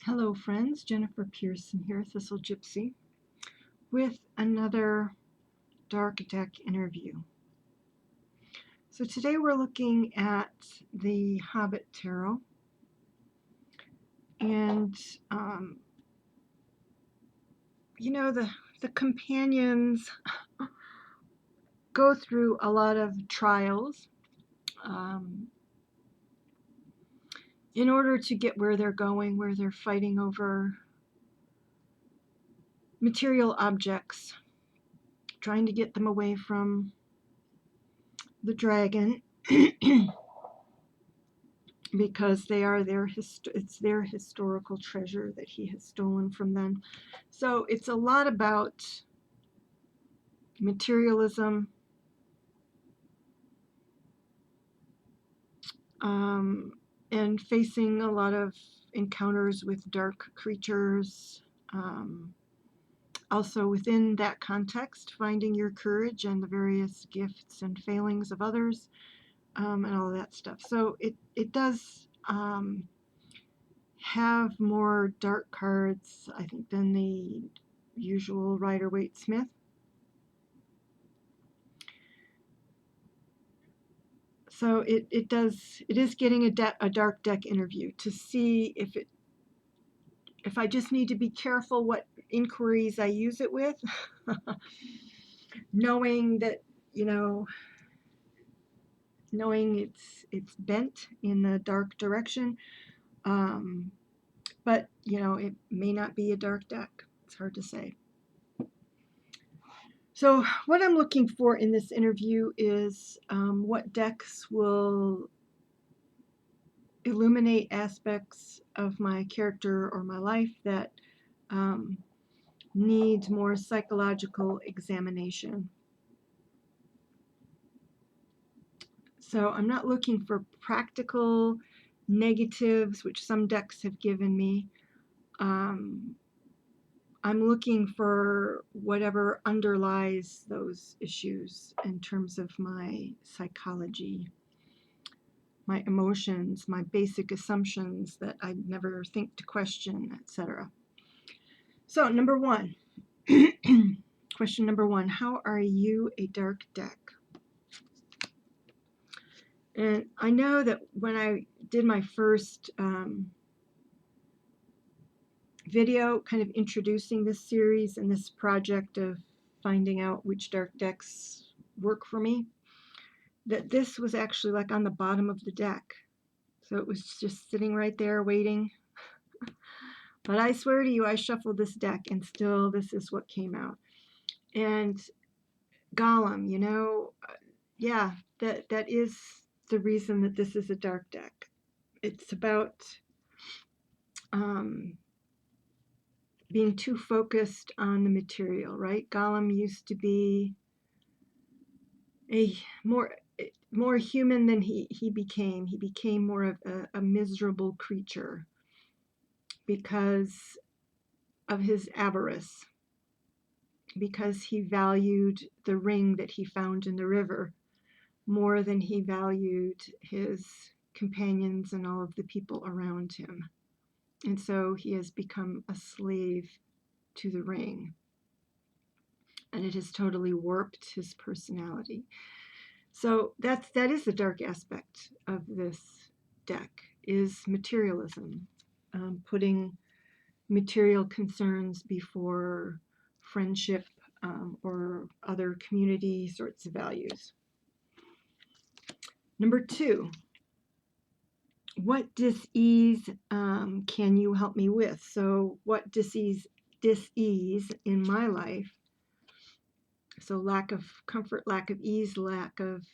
Hello friends, Jennifer Pearson here, Thistle Gypsy, with another Dark Deck interview. So today we're looking at the Hobbit Tarot, and the companions go through a lot of trials in order to get where they're going, where they're fighting over material objects, trying to get them away from the dragon because they are it's their historical treasure that he has stolen from them. So it's a lot about materialism, and facing a lot of encounters with dark creatures. Also within that context, finding your courage and the various gifts and failings of others, and all that stuff. So it does have more dark cards, I think, than the usual Rider-Waite-Smith. So it is getting a dark deck interview to see if I just need to be careful what inquiries I use it with, knowing that, knowing it's bent in the dark direction. But it may not be a dark deck. It's hard to say. So what I'm looking for in this interview is what decks will illuminate aspects of my character or my life that need more psychological examination. So I'm not looking for practical negatives, which some decks have given me. I'm looking for whatever underlies those issues in terms of my psychology, my emotions, my basic assumptions that I never think to question, etc. So, number one, question number one, how are you a dark deck? And I know that when I did my first video kind of introducing this series and this project of finding out which dark decks work for me, that this was actually like on the bottom of the deck. So it was just sitting right there waiting. But I swear to you, I shuffled this deck and still this is what came out. And Gollum, yeah, that is the reason that this is a dark deck. It's about being too focused on the material, right? Gollum used to be a more human than he became. He became more of a miserable creature because of his avarice, because he valued the ring that he found in the river more than he valued his companions and all of the people around him. And so he has become a slave to the ring. And it has totally warped his personality. So that is the dark aspect of this deck, is materialism, putting material concerns before friendship or other community sorts of values. Number two, what dis-ease can you help me with? So what dis-ease in my life? So lack of comfort, lack of ease, lack of,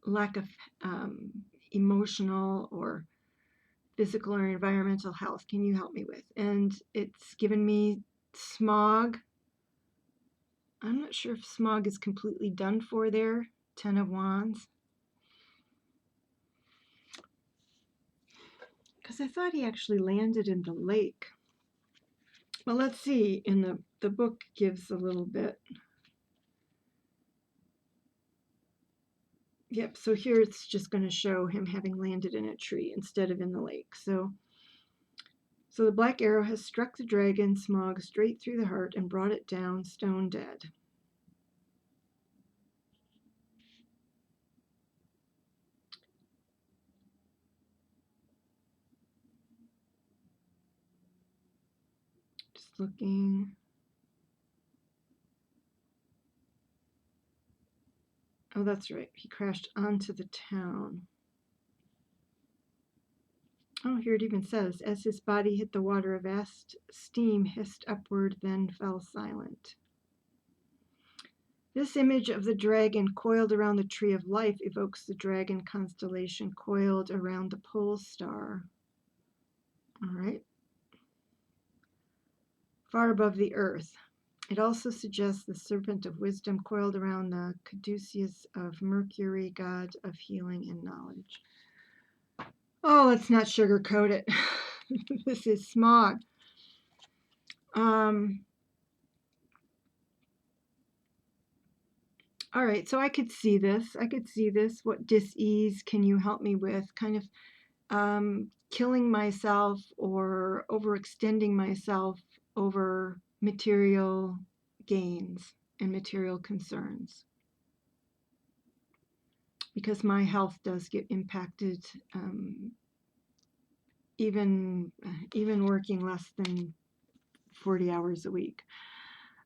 lack of emotional or physical or environmental health can you help me with? And it's given me Smaug. I'm not sure if Smaug is completely done for there. 10 of Wands. Because I thought he actually landed in the lake. Well, let's see. In the book gives a little bit. Yep, so here it's just going to show him having landed in a tree instead of in the lake. So the black arrow has struck the dragon Smaug straight through the heart and brought it down stone dead. Just looking. Oh, that's right. He crashed onto the town. Oh, here it even says, as his body hit the water, a vast steam hissed upward, then fell silent. This image of the dragon coiled around the tree of life evokes the dragon constellation coiled around the pole star. All right. Far above the earth. It also suggests the serpent of wisdom coiled around the caduceus of Mercury, god of healing and knowledge. Oh, let's not sugarcoat it. This is Smaug. All right, so I could see this. What dis-ease can you help me with? Kind of killing myself or overextending myself over material gains and material concerns. Because my health does get impacted, even working less than 40 hours a week.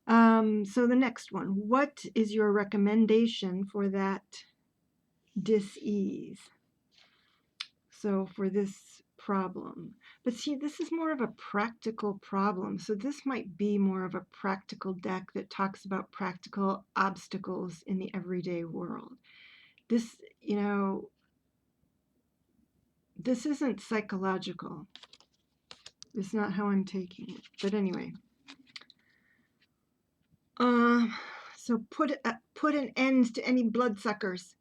So the next one, what is your recommendation for that dis-ease? So for this problem, but see, this is more of a practical problem. So this might be more of a practical deck that talks about practical obstacles in the everyday world. This, this isn't psychological. It's not how I'm taking it. But anyway. So put an end to any bloodsuckers.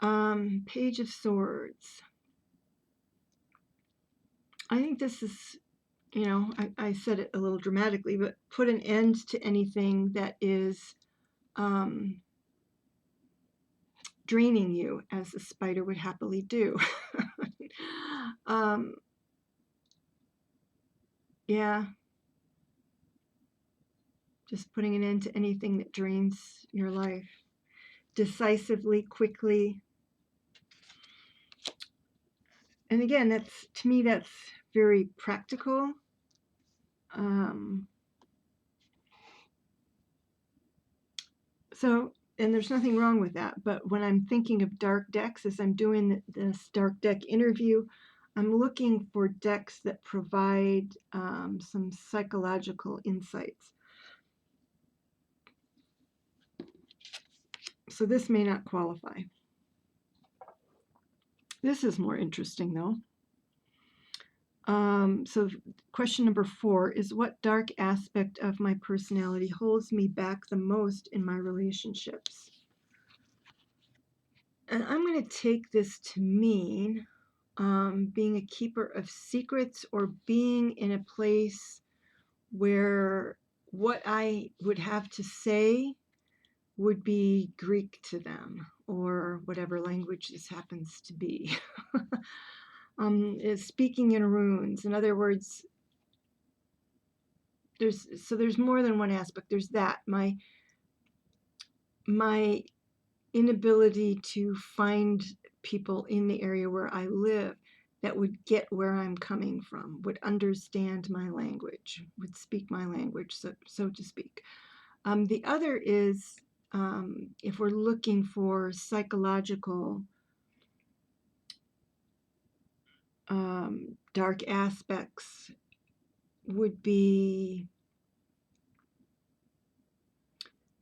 Page of Swords. I think this is, I said it a little dramatically, but put an end to anything that is draining you, as a spider would happily do. Yeah. Just putting an end to anything that drains your life. Decisively, quickly. And again, to me, that's very practical. And there's nothing wrong with that. But when I'm thinking of dark decks, as I'm doing this dark deck interview, I'm looking for decks that provide some psychological insights. So this may not qualify. This is more interesting, though. So question number 4 is, what dark aspect of my personality holds me back the most in my relationships? And I'm going to take this to mean being a keeper of secrets, or being in a place where what I would have to say would be Greek to them, or whatever language this happens to be. Is speaking in runes. In other words, there's more than one aspect. There's that, my inability to find people in the area where I live that would get where I'm coming from, would understand my language, would speak my language, so to speak. The other is, if we're looking for psychological dark aspects, would be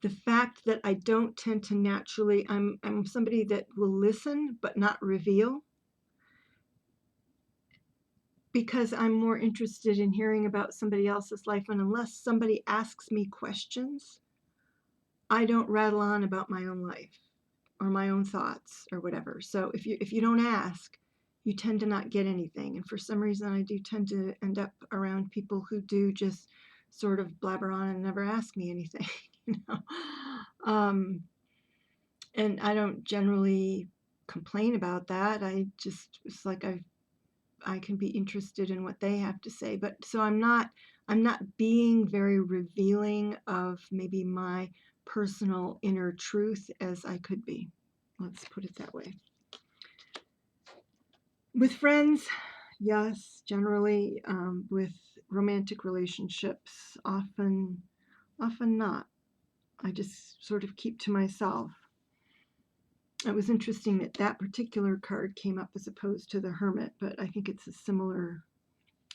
the fact that I don't tend to naturally, I'm somebody that will listen but not reveal, because I'm more interested in hearing about somebody else's life. And unless somebody asks me questions, I don't rattle on about my own life or my own thoughts or whatever. So if you don't ask, you tend to not get anything. And for some reason, I do tend to end up around people who do just sort of blabber on and never ask me anything. And I don't generally complain about that. It's like I can be interested in what they have to say. But so I'm not being very revealing of maybe my personal inner truth as I could be. Let's put it that way. With friends, yes, generally. With romantic relationships, often not. I just sort of keep to myself. It was interesting that that particular card came up as opposed to the Hermit, but I think it's a similar,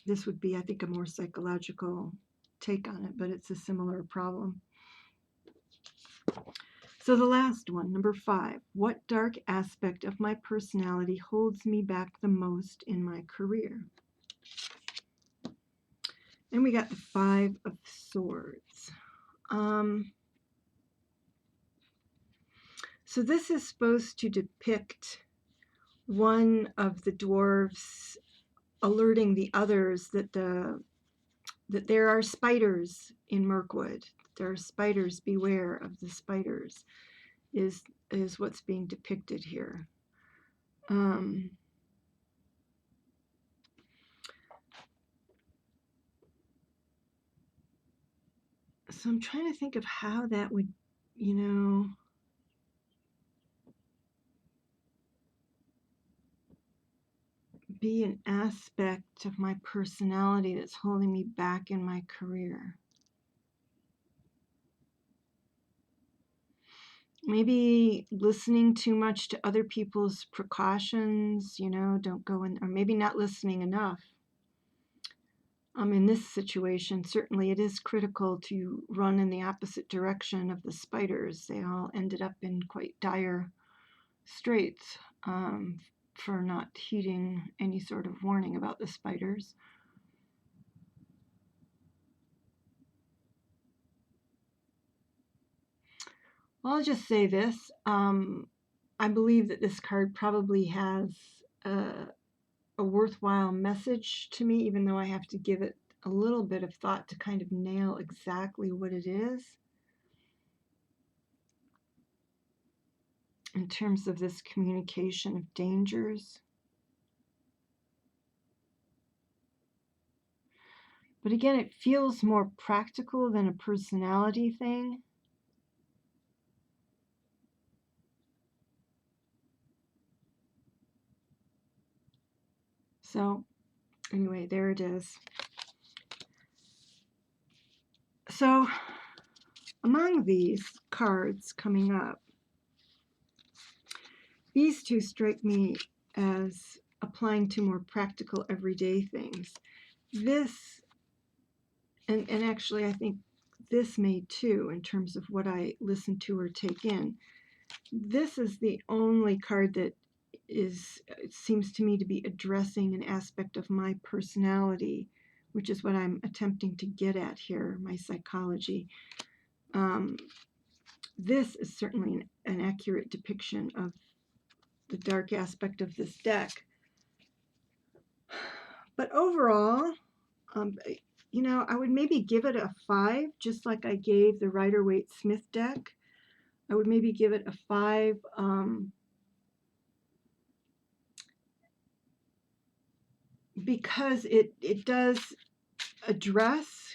this would be, I think, a more psychological take on it, but it's a similar problem. So the last one, number 5, what dark aspect of my personality holds me back the most in my career? And we got the 5 of Swords. So this is supposed to depict one of the dwarves alerting the others that there are spiders in Mirkwood. There are spiders. Beware of the spiders. Is what's being depicted here. So I'm trying to think of how that would, be an aspect of my personality that's holding me back in my career. Maybe listening too much to other people's precautions, don't go in, or maybe not listening enough. In this situation, certainly it is critical to run in the opposite direction of the spiders. They all ended up in quite dire straits for not heeding any sort of warning about the spiders. Well, I'll just say this. I believe that this card probably has a worthwhile message to me, even though I have to give it a little bit of thought to kind of nail exactly what it is in terms of this communication of dangers. But again, it feels more practical than a personality thing. So anyway, there it is. So among these cards coming up, these two strike me as applying to more practical everyday things. This, and actually I think this may too, in terms of what I listen to or take in. This is the only card that it seems to me to be addressing an aspect of my personality, which is what I'm attempting to get at here, my psychology. This is certainly an accurate depiction of the dark aspect of this deck. But overall, I would maybe give it a 5, just like I gave the Rider-Waite-Smith deck. I would maybe give it a 5. Because it does address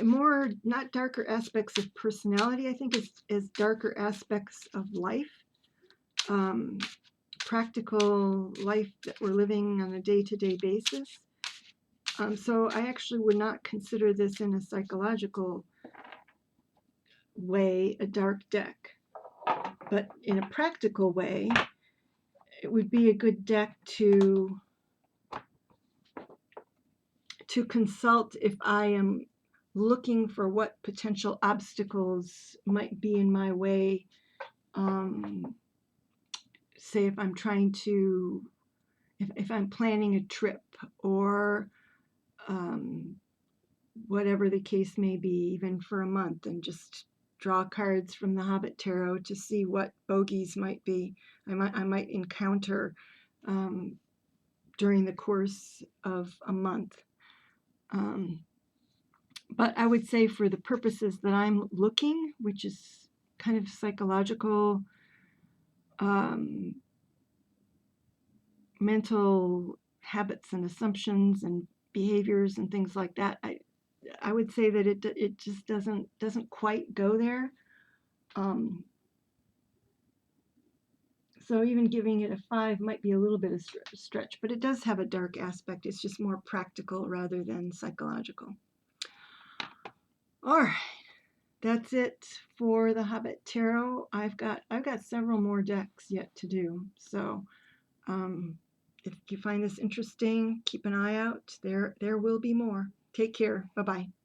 more, not darker aspects of personality, I think, as darker aspects of life, practical life that we're living on a day-to-day basis. So I actually would not consider this in a psychological way a dark deck, but in a practical way, it would be a good deck to consult if I am looking for what potential obstacles might be in my way. Say if I'm trying to, if I'm planning a trip, or whatever the case may be, even for a month, and just draw cards from the Hobbit tarot to see what bogeys might be I might encounter during the course of a month. But I would say for the purposes that I'm looking, which is kind of psychological um, mental habits and assumptions and behaviors and things like that. I would say that it just doesn't quite go there. Um, so even giving it a 5 might be a little bit of stretch, but it does have a dark aspect. It's just more practical rather than psychological. All right, that's it for the Hobbit Tarot. I've got several more decks yet to do. So if you find this interesting, keep an eye out. There will be more. Take care. Bye bye.